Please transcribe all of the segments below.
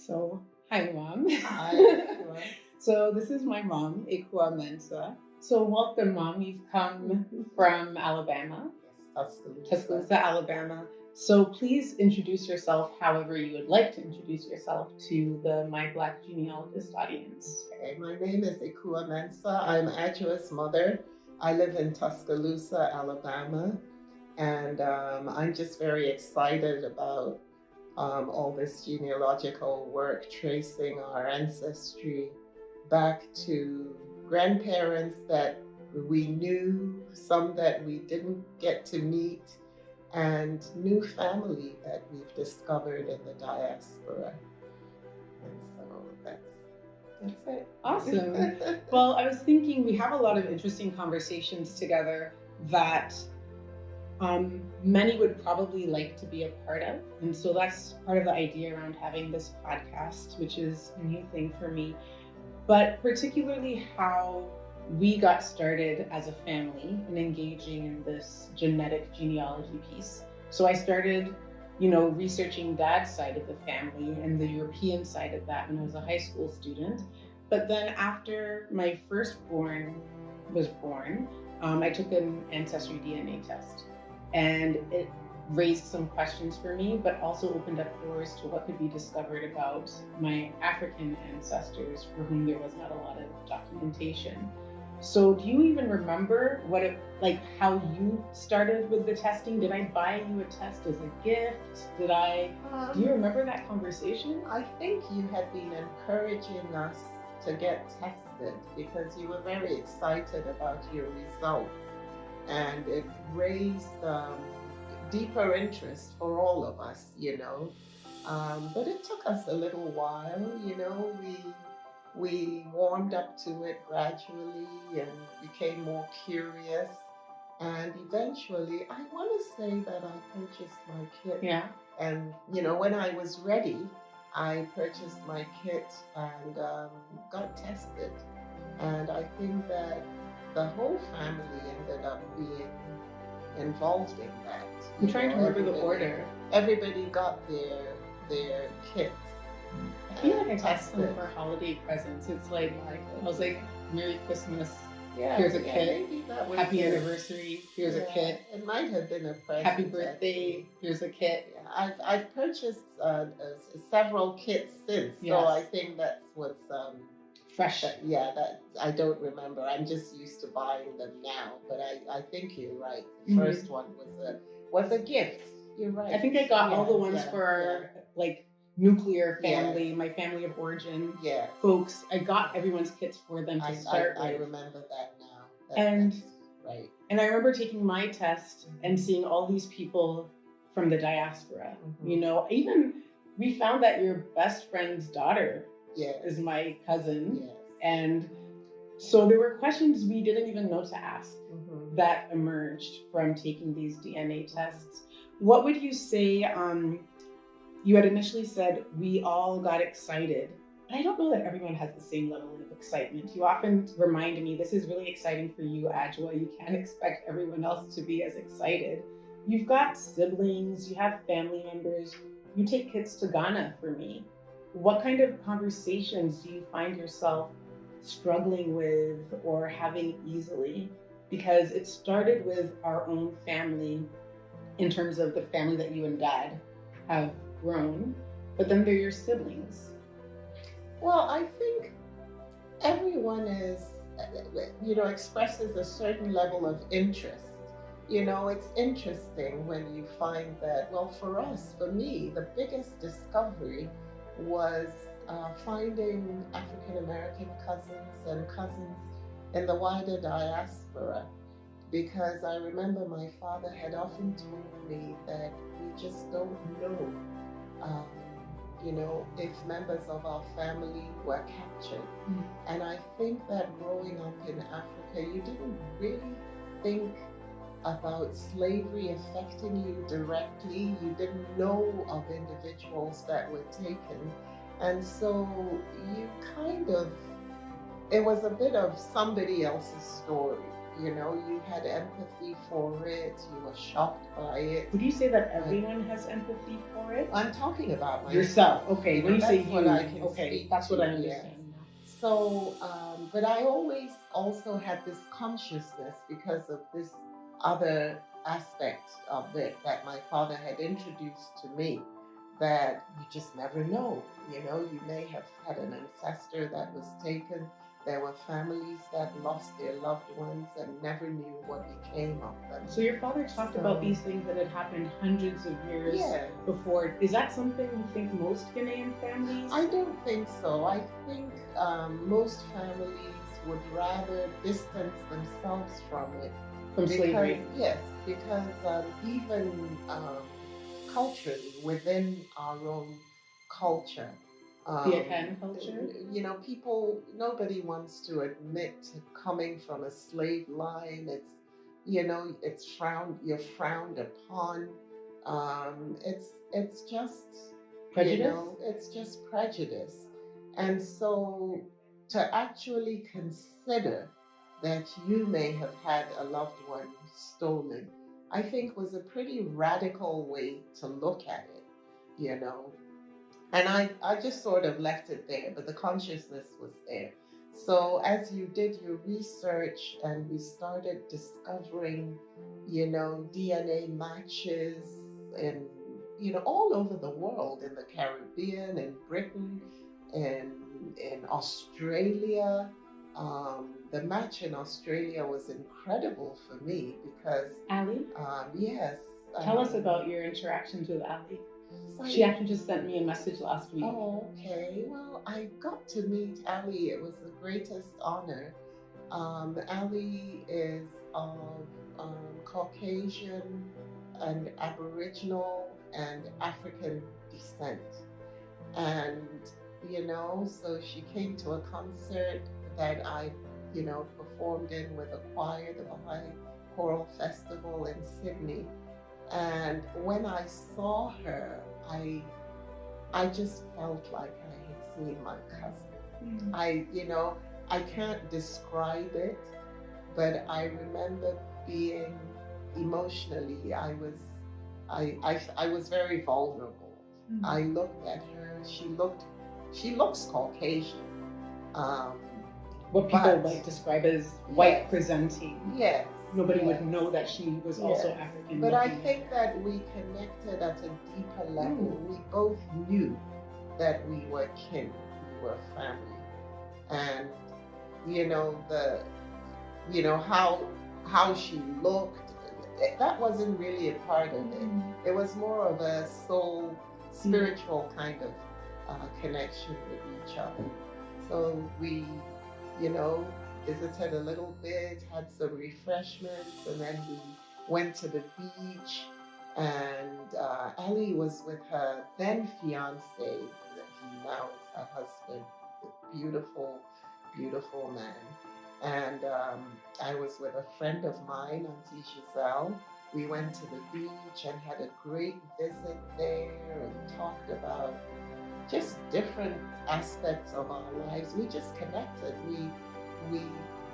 So, hi, Mom. Hi, everyone. So, this is my mom, Ikua Mensa. So, welcome, Mom. You've come from Alabama, Yes, Tuscaloosa. Tuscaloosa, Alabama. So, please introduce yourself however you would like to introduce yourself to the My Black Genealogist audience. Okay, my name is Ikua Mensa. I'm Adjua's mother. I live in Tuscaloosa, Alabama, and I'm just very excited about all this genealogical work tracing our ancestry back to grandparents that we knew, some that we didn't get to meet, and new family that we've discovered in the diaspora. And so that's it. Awesome. Well, I was thinking we have a lot of interesting conversations together that many would probably like to be a part of. And so that's part of the idea around having this podcast, which is a new thing for me. But particularly how we got started as a family in engaging in this genetic genealogy piece. So I started, researching Dad's side of the family and the European side of that when I was a high school student. But then after my firstborn was born, I took an ancestry DNA test. And it raised some questions for me, but also opened up doors to what could be discovered about my African ancestors for whom there was not a lot of documentation. So do you even remember how you started with the testing? Did I buy you a test as a gift? Do you remember that conversation? I think you had been encouraging us to get tested because you were very excited about your results. And it raised deeper interest for all of us, But it took us a little while, We warmed up to it gradually and became more curious. And eventually, I want to say that I purchased my kit. Yeah. And, when I was ready, I purchased my kit and got tested. And I think that the whole family ended up being involved in that. I'm trying to remember the order. Everybody got their kits. I feel like I got some for holiday presents. It's like I was like, Merry Christmas. Yeah, here's a kit. Happy it. Anniversary. Here's a kit. It might have been a present. Happy birthday. Here's a kit. Yeah, I've purchased several kits since, yes. So I think that's what's fresh. That I don't remember. I'm just used to buying them now, but I think you're right. The first one was a gift. You're right. I think I got all the ones for our nuclear family, my family of origin folks. I got everyone's kits for them to start with. I remember that now. That's right. And I remember taking my test and seeing all these people from the diaspora. Even we found that your best friend's daughter is my cousin. Yes. And so there were questions we didn't even know to ask that emerged from taking these DNA tests. What would you say, you had initially said we all got excited. And I don't know that everyone has the same level of excitement. You often remind me, this is really exciting for you, Adjua. You can't expect everyone else to be as excited. You've got siblings, you have family members, you take kids to Ghana for me. What kind of conversations do you find yourself struggling with or having easily? Because it started with our own family in terms of the family that you and Dad have grown, but then they're your siblings. Well, I think everyone expresses a certain level of interest. It's interesting when you find that, for me, the biggest discovery was finding African American cousins and cousins in the wider diaspora, because I remember my father had often told me that we just don't know, if members of our family were captured. And I think that growing up in Africa, you didn't really think about slavery affecting you directly. You didn't know of individuals that were taken. And so you it was a bit of somebody else's story, You know, you had empathy for it, you were shocked by it. Would you say that everyone has empathy for it? I'm talking about myself. Yourself. Okay. You When know, you say that's you, what I can okay, speak that's what to, I yes. understand now. So, but I always also had this consciousness because of this other aspect of it that my father had introduced to me, that you just never know. You know, you may have had an ancestor that was taken. There were families that lost their loved ones and never knew what became of them. So your father talked about these things that had happened hundreds of years before. Is that something you think most Ghanaian families? I don't think so. I think most families would rather distance themselves from it. From slavery? Yes, because even culturally, within our own culture, The Akan culture? you know, nobody wants to admit to coming from a slave line. It's, you know, you're frowned upon. It's just prejudice. You know, it's just prejudice. And so to actually consider that you may have had a loved one stolen, I think was a pretty radical way to look at it, you know. And I just sort of left it there, but the consciousness was there. So as you did your research and we started discovering, you know, DNA matches and, you know, all over the world, in the Caribbean, in Britain, and in Australia. The match in Australia was incredible for me because Ali? Yes. Tell us about your interactions with Ali. She actually just sent me a message last week. Oh, okay. Well, I got to meet Ali. It was the greatest honor. Ali is of Caucasian and Aboriginal and African descent. And, you know, so she came to a concert that I, you know, performed in with a choir, the Baha'i Choral Festival in Sydney. And when I saw her, I just felt like I had seen my cousin. You know, I can't describe it, but I remember being emotionally, I was very vulnerable. I looked at her. She looks Caucasian. What people like describe as white presenting. Yes. Nobody would know that she was also African. But I think that we connected at a deeper level. We both knew that we were kin, we were family. And you know how she looked, that wasn't really a part of it. It was more of a soul, spiritual kind of connection with each other. So we, you know, visited a little bit, had some refreshments, and then we went to the beach. And Ali was with her then fiance, that he now is her husband, a beautiful, beautiful man. And I was with a friend of mine, Auntie Giselle. We went to the beach and had a great visit there and talked about just different aspects of our lives. We just connected.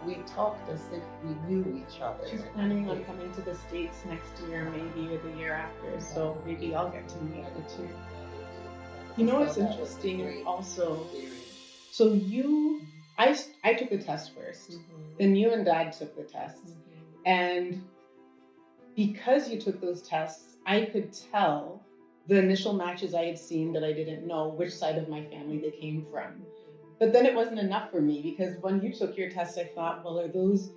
We talked as if we knew each other. She's planning on coming to the States next year, maybe, or the year after. So maybe I'll get to meet her too. You know what's interesting also? So I took the test first. Then you and Dad took the test. And because you took those tests, I could tell the initial matches I had seen that I didn't know which side of my family they came from. But then it wasn't enough for me, because when you took your test, I thought, well, are those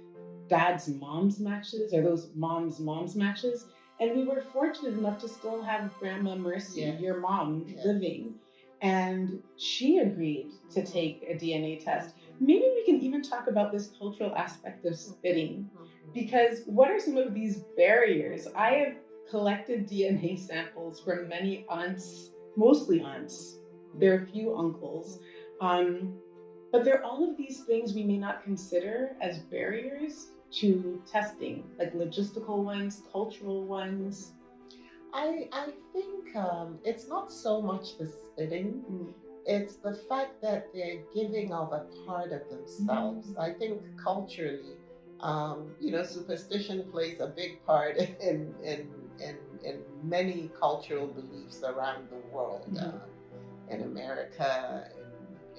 Dad's mom's matches? Are those mom's matches? And we were fortunate enough to still have Grandma Mercy, your mom, living. And she agreed to take a DNA test. Maybe we can even talk about this cultural aspect of spitting, because what are some of these barriers? I have collected DNA samples from many aunts, mostly aunts. There are a few uncles. But there are all of these things we may not consider as barriers to testing, like logistical ones, cultural ones. I think it's not so much the spitting, it's the fact that they're giving of a part of themselves. I think culturally, Superstition plays a big part in many cultural beliefs around the world, in America,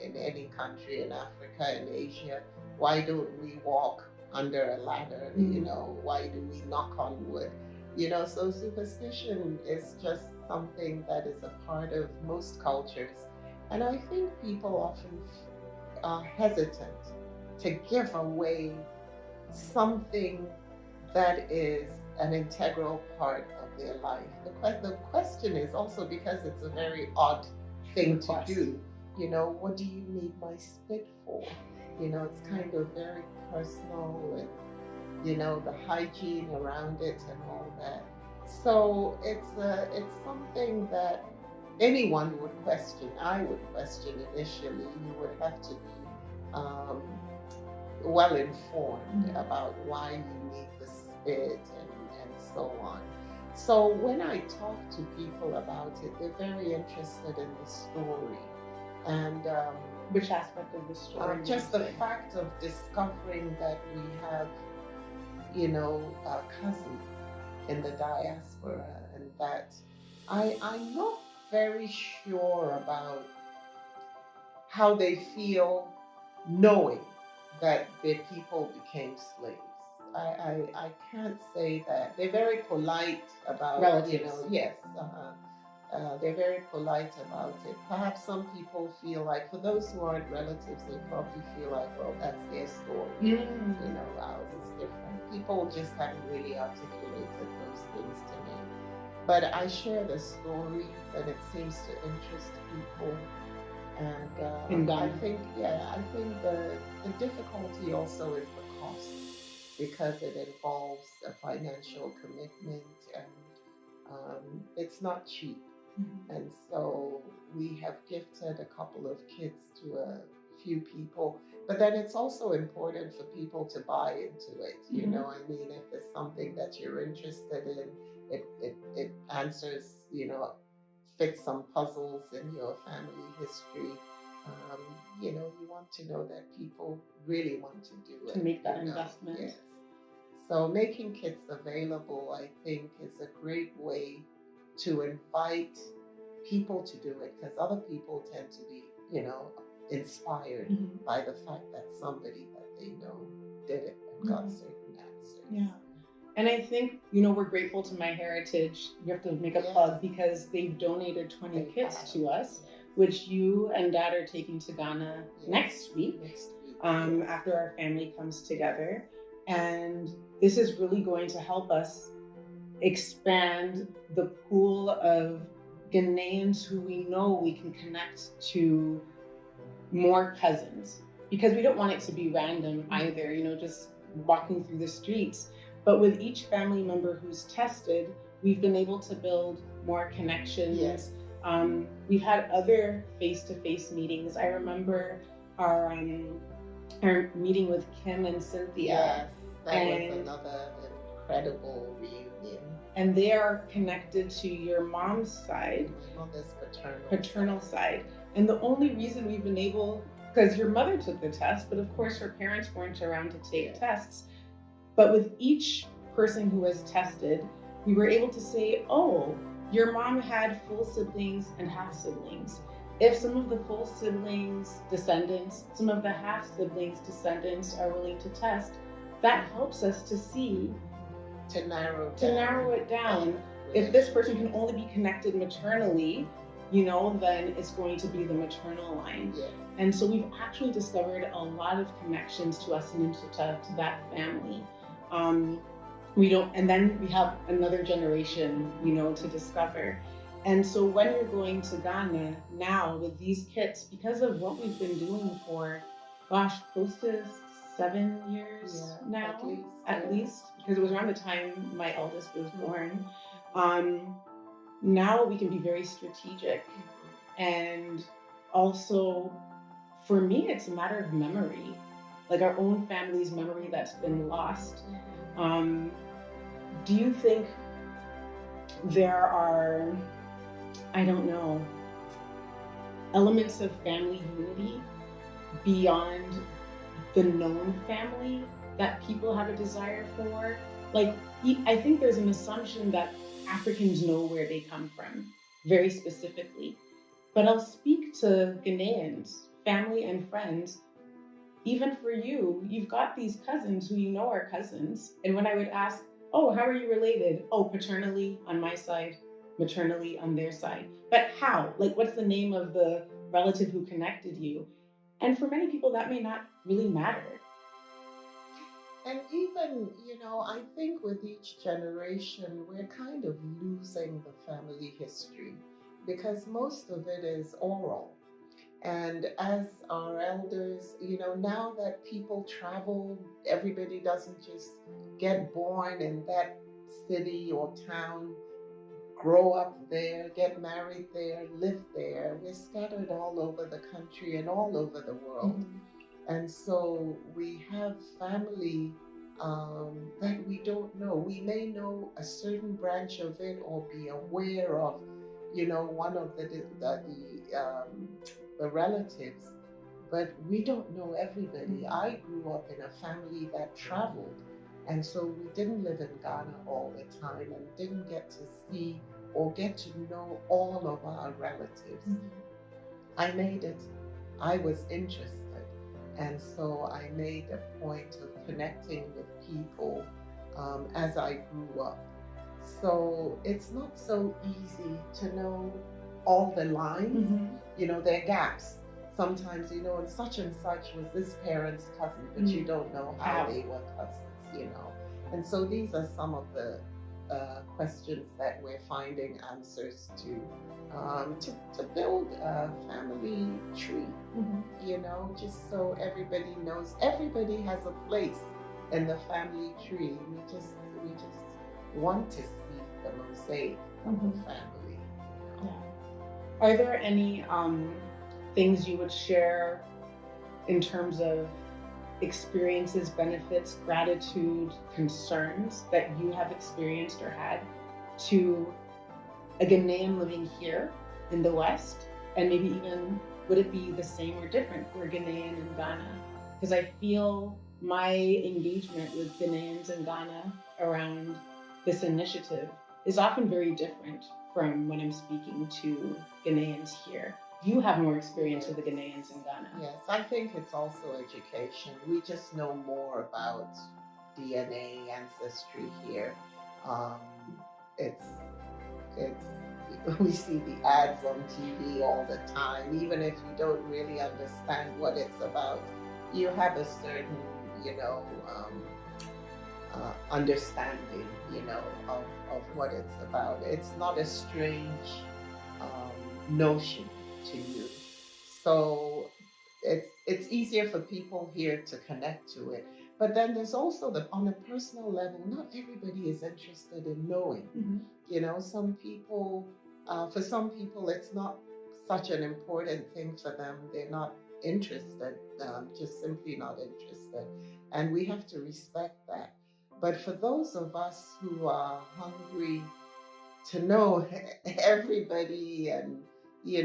in any country, in Africa, in Asia. Why don't we walk under a ladder? Why do we knock on wood? So superstition is just something that is a part of most cultures. And I think people often are hesitant to give away something that is an integral part of their life. The question is also because it's a very odd thing to do. What do you need my spit for? It's kind of very personal, and the hygiene around it and all that. So it's something that anyone would question. I would question initially. You would have to be well informed about why you need the spit and so on. So when I talk to people about it, they're very interested in the story. And which aspect of the story? Just the fact of discovering that we have, cousins in the diaspora, and that I'm not very sure about how they feel knowing that their people became slaves. I can't say that. They're very polite about relatives. Yes. They're very polite about it. Perhaps some people feel like, for those who aren't relatives, they probably feel like, well, that's their story. Ours is different. People just haven't really articulated those things to me. But I share the stories, and it seems to interest people. And I think the difficulty also is the cost, because it involves a financial commitment, and it's not cheap. And so we have gifted a couple of kits to a few people, but then it's also important for people to buy into it. If there's something that you're interested in, it answers, fits some puzzles in your family history. You want to know that people really want to do it. To make that investment. Yes. So making kits available, I think, is a great way to invite people to do it, because other people tend to be, inspired by the fact that somebody that they know did it and got certain answers. Yeah. And I think, we're grateful to My Heritage. You have to make a plug, because they've donated 20 kits to us, which you and Dad are taking to Ghana next week, after our family comes together. And this is really going to help us expand the pool of Ghanaians who we know we can connect to more cousins, because we don't want it to be random either, just walking through the streets. But with each family member who's tested, we've been able to build more connections. Yes. We've had other face-to-face meetings. I remember our meeting with Kim and Cynthia. Yes, that was another incredible reunion. And they are connected to your mom's side. My mother's paternal side. And the only reason we've been able, because your mother took the test, but of course her parents weren't around to take tests. But with each person who was tested, we were able to say, oh, your mom had full siblings and half siblings. If some of the full siblings descendants, some of the half siblings descendants are willing to test, that helps us to see, to narrow it down. If this person can only be connected maternally, then it's going to be the maternal line. Yes. And so we've actually discovered a lot of connections to us and to that family. And then we have another generation, to discover. And so when you're going to Ghana now with these kits, because of what we've been doing for, close to 7 years now, at least, because it was around the time my eldest was born. Now we can be very strategic. And also, for me, it's a matter of memory, like our own family's memory that's been lost. Do you think there are, elements of family unity beyond the known family that people have a desire for. Like, I think there's an assumption that Africans know where they come from very specifically. But I'll speak to Ghanaians, family and friends. Even for you, you've got these cousins who you know are cousins. And when I would ask, oh, how are you related? Oh, paternally on my side, maternally on their side. But how? Like, what's the name of the relative who connected you? And for many people, that may not really matter. And even, I think with each generation, we're kind of losing the family history because most of it is oral. And as our elders, now that people travel, everybody doesn't just get born in that city or town, grow up there, get married there, live there. We're scattered all over the country and all over the world. Mhm. And so we have family that we don't know. We may know a certain branch of it or be aware of, one of the relatives, but we don't know everybody. I grew up in a family that traveled, and so we didn't live in Ghana all the time and didn't get to see or get to know all of our relatives. I made it. I was interested. And so I made a point of connecting with people as I grew up. So it's not so easy to know all the lines. There are gaps. Sometimes, and such was this parent's cousin, but you don't know how they were cousins, And so these are some of the questions that we're finding answers to build a family tree, just so everybody knows everybody has a place in the family tree. We just want to see the mosaic of the family. Are there any things you would share in terms of experiences, benefits, gratitude, concerns that you have experienced or had to a Ghanaian living here in the West? And maybe even, would it be the same or different for a Ghanaian in Ghana? Because I feel my engagement with Ghanaians in Ghana around this initiative is often very different from when I'm speaking to Ghanaians here. You have more experience with the Ghanaians in Ghana. Yes, I think it's also education. We just know more about DNA, ancestry here. It's we see the ads on TV all the time. Even if you don't really understand what it's about, you have a certain, understanding, of what it's about. It's not a strange notion to you. So it's easier for people here to connect to it. But then there's also on a personal level, not everybody is interested in knowing. Some people, for some people, it's not such an important thing for them. They're not interested, just simply not interested. And we have to respect that. But for those of us who are hungry to know everybody and,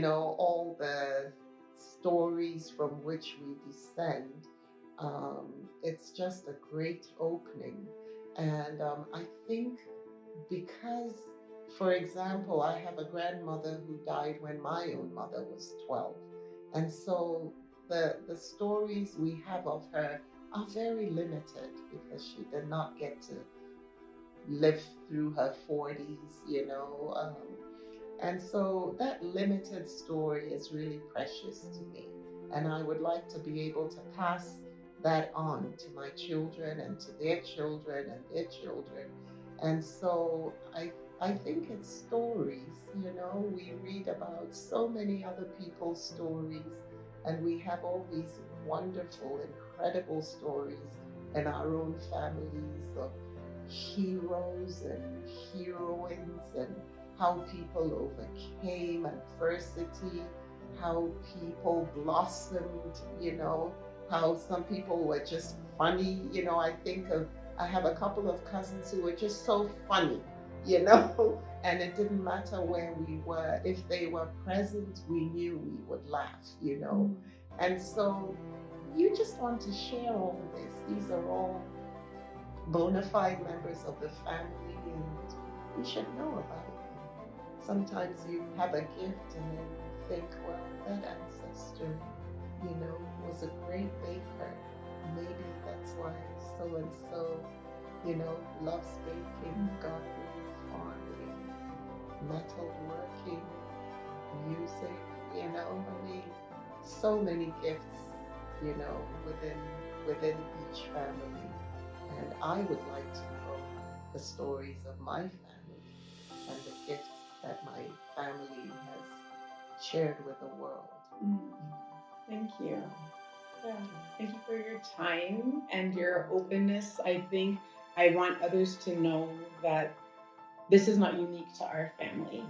all the stories from which we descend, it's just a great opening. And I think because, for example, I have a grandmother who died when my own mother was 12. And so the stories we have of her are very limited because she did not get to live through her 40s, and so that limited story is really precious to me. And I would like to be able to pass that on to my children and to their children and their children. And so I think it's stories, we read about so many other people's stories, and we have all these wonderful, incredible stories in our own families of heroes and heroines and how people overcame adversity, how people blossomed, how some people were just funny. I have a couple of cousins who were just so funny, and it didn't matter where we were. If they were present, we knew we would laugh, And so you just want to share all this. These are all bona fide members of the family, and we should know about them. Sometimes you have a gift and then you think, well, that ancestor, was a great baker. Maybe that's why so and so, loves baking, gardening, farming, metalworking, music, I mean, so many gifts, within each family. And I would like to know the stories of my family and the gifts that my family has shared with the world. Thank you. Yeah. Thank you for your time and your openness. I think I want others to know that this is not unique to our family.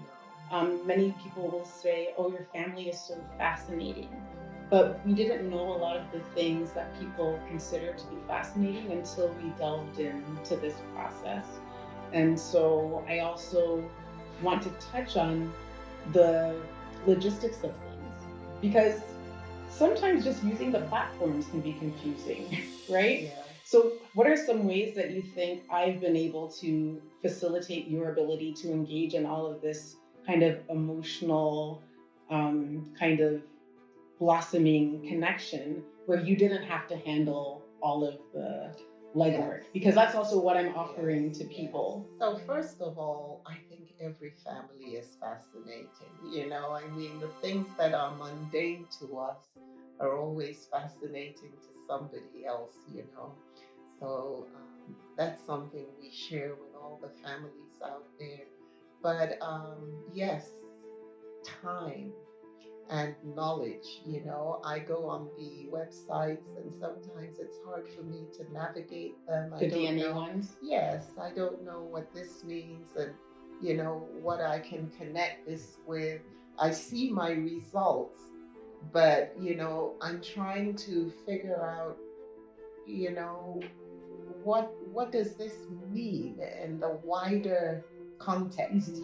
Many people will say, oh, your family is so fascinating. But we didn't know a lot of the things that people consider to be fascinating until we delved into this process. And so I also want to touch on the logistics of things, because sometimes just using the platforms can be confusing, right? Yeah. So what are some ways that you think I've been able to facilitate your ability to engage in all of this kind of emotional, kind of blossoming connection where you didn't have to handle all of the legwork? Because that's also what I'm offering to people. So first of all, I think every family is fascinating. I mean, the things that are mundane to us are always fascinating to somebody else. So that's something we share with all the families out there. But yes, time and knowledge. I go on the websites and sometimes it's hard for me to navigate them. The DNA ones? Yes, I don't know what this means and what I can connect this with. I see my results, but I'm trying to figure out, what does this mean in the wider context,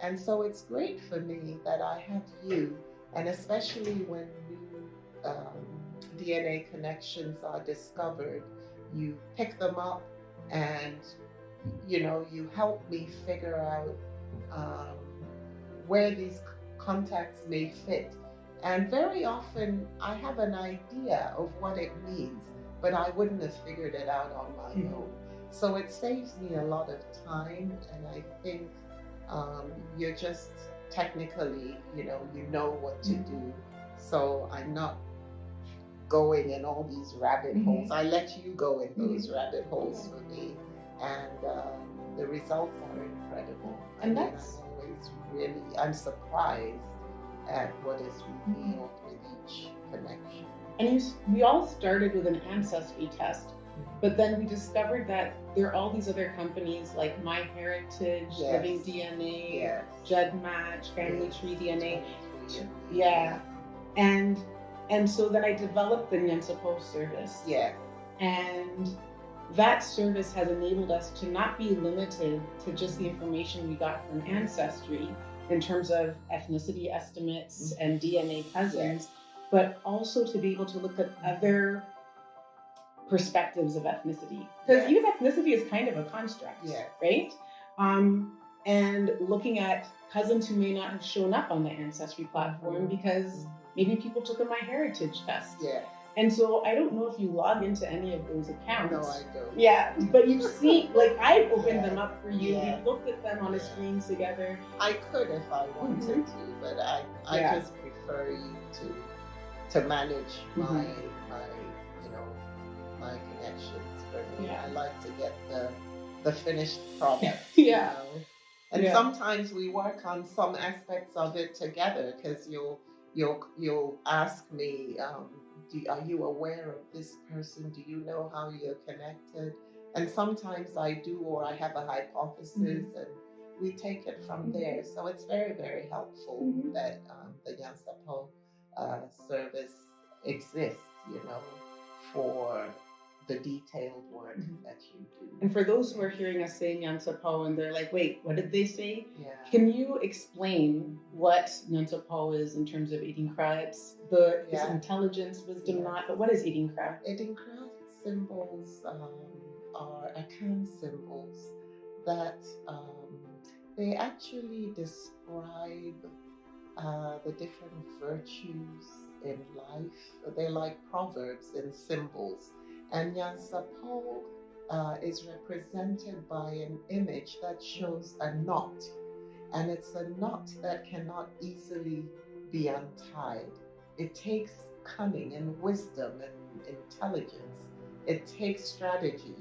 And so it's great for me that I have you, and especially when new DNA connections are discovered, you pick them up and, you help me figure out where these contacts may fit. And very often I have an idea of what it means, but I wouldn't have figured it out on my own. So it saves me a lot of time, and I think you're just technically, you know what to do. So I'm not going in all these rabbit holes. I let you go in those rabbit holes for me, and the results are incredible. And that's I'm surprised at what is revealed with each connection. And we all started with an ancestry test, but then we discovered that there are all these other companies like MyHeritage, Living DNA, GEDmatch, Family Tree DNA. Yeah. And so then I developed the Nyansapo service. Yes. And that service has enabled us to not be limited to just the information we got from Ancestry in terms of ethnicity estimates and DNA cousins, but also to be able to look at other perspectives of ethnicity. Because even ethnicity is kind of a construct, right? And looking at cousins who may not have shown up on the Ancestry platform because maybe people took a MyHeritage test. And so I don't know if you log into any of those accounts. No, I don't. Yeah, but you've seen, like I've opened them up for you. We've looked at them on a screen together. I could if I wanted to, but I just prefer you to manage my my connections for me. I like to get the finished product. And sometimes we work on some aspects of it together, because you'll ask me, are you aware of this person? Do you know how you're connected? And sometimes I do, or I have a hypothesis, and we take it from there. So it's very, very helpful that the Nyansapo service exists, for the detailed work that you do. And for those who are hearing us say Nyansapo and they're like, wait, what did they say? Can you explain what Nyansapo is in terms of Idinkra? It's intelligence, wisdom, not, but what is Idinkra? Idinkra symbols are Akan symbols that they actually describe the different virtues in life. They're like proverbs and symbols. And Yansapol is represented by an image that shows a knot, and it's a knot that cannot easily be untied. It takes cunning and wisdom and intelligence. It takes strategy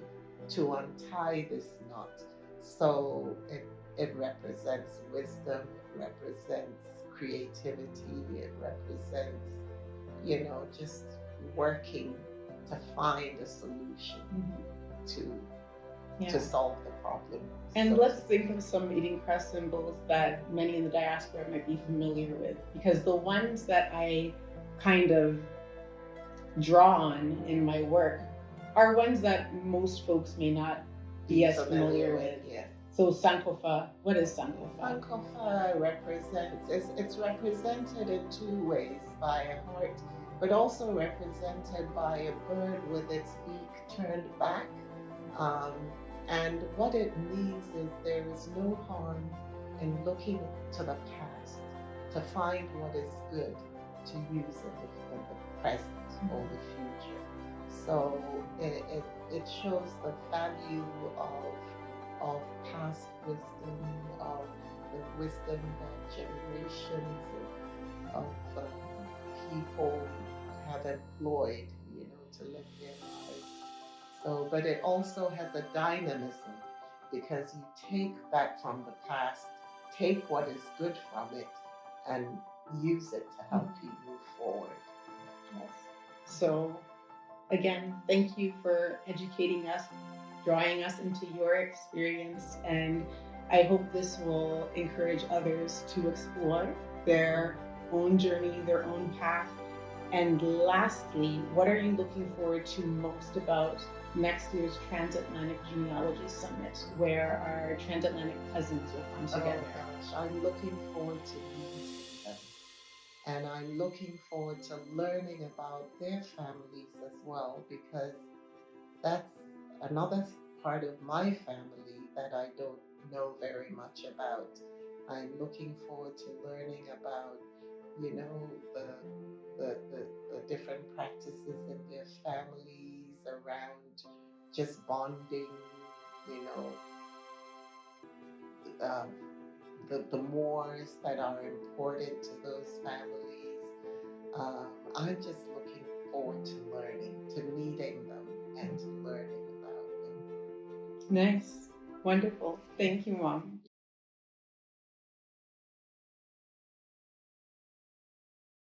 to untie this knot. So it represents wisdom, it represents creativity, it represents, just working to find a solution to solve the problem. And So- let's think of some eating crust symbols that many in the diaspora might be familiar with, because the ones that I kind of draw on in my work are ones that most folks may not be as familiar with. Yes. So Sankofa, what is Sankofa? Sankofa represents, it's represented in two ways, by a heart, but also represented by a bird with its beak turned back. And what it means is there is no harm in looking to the past to find what is good to use in the present or the future. So it shows the value of past wisdom, of the wisdom that generations of people have employed, to live their lives. So, but it also has a dynamism, because you take that from the past, take what is good from it, and use it to help you move forward. Yes. So, again, thank you for educating us, drawing us into your experience, and I hope this will encourage others to explore their own journey, their own path. And lastly, what are you looking forward to most about next year's Transatlantic Genealogy Summit, where our transatlantic cousins will come together? Oh gosh, I'm looking forward to meeting them. And I'm looking forward to learning about their families as well, because that's another part of my family that I don't know very much about. I'm looking forward to learning about, the different practices in their families around just bonding, the mores that are important to those families. I'm just looking forward to learning, to meeting them, and to learning about them. Nice. Wonderful. Thank you, Mom.